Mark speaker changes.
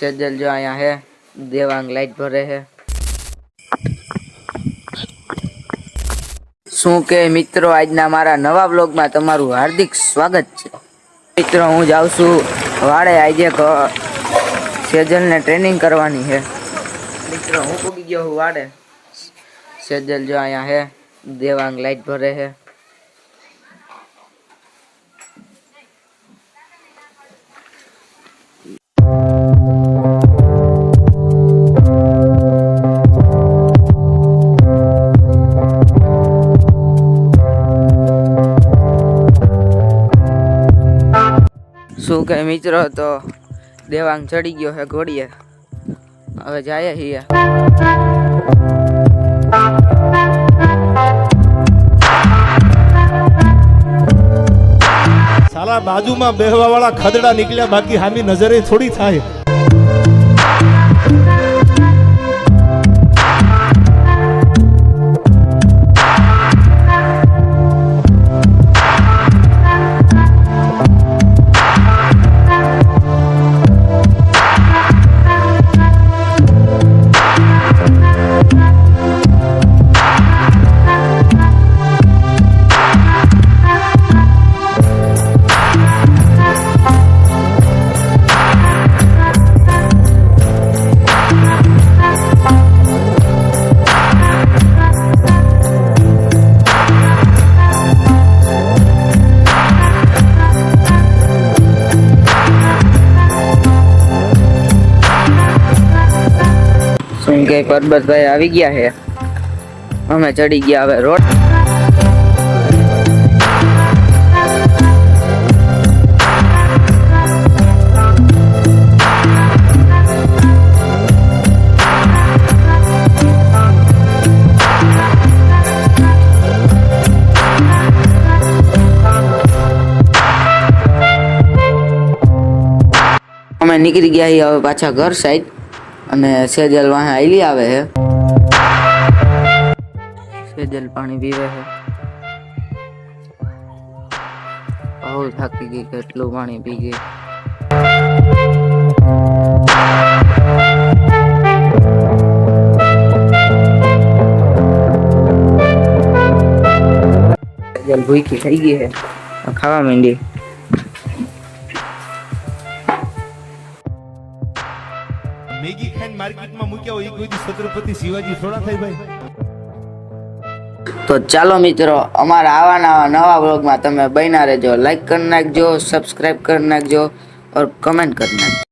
Speaker 1: सेजल जो आया है, देवांग लाइट भरे है। શું કે મિત્રો, આજના મારા નવા વ્લોગમાં તમારું હાર્દિક સ્વાગત છે। મિત્રો હું જાઉં છું વાડે, આજે સેજલને ટ્રેનિંગ કરવાની છે। મિત્રો હું પૂગી ગયો હું વાડે। सेजल जो आया है, देवांग लाइट भरे है। શું કે મિત્રો, તો દેવાંગ ચડી ગયો છે ઘોડીએ, હવે જાય છીએ।
Speaker 2: साला बाजू में बेहवा वाला खदड़ा निकलिया, बाकी हामी नजरे थोड़ी थाय।
Speaker 1: કે પરબતભાઈ આવી ગયા છે, અમે ચડી ગયા હવે રોડ। અમે નીકળી ગયા છીએ હવે પાછા ઘર સાઈડ, અને सेजल वहाँ आईली आवे है। सेजल पानी पीवे है, बहुत थकी गई, કેટલું પાણી પી ગઈ। सेजल भूखी થઈ ગઈ है, ખાવા માંડી।
Speaker 2: મેગી ખાઈને માર્કેટમાં મૂક્યા હોય, કોઈ દી છત્રપતિ શિવાજી થોડા થાય ભાઈ।
Speaker 1: તો ચાલો મિત્રો, અમારા આવા નવા વ્લોગમાં તમે બન્યા રહેજો। લાઈક કરી નાખજો, સબસ્ક્રાઇબ કરી નાખજો और कमेंट करना।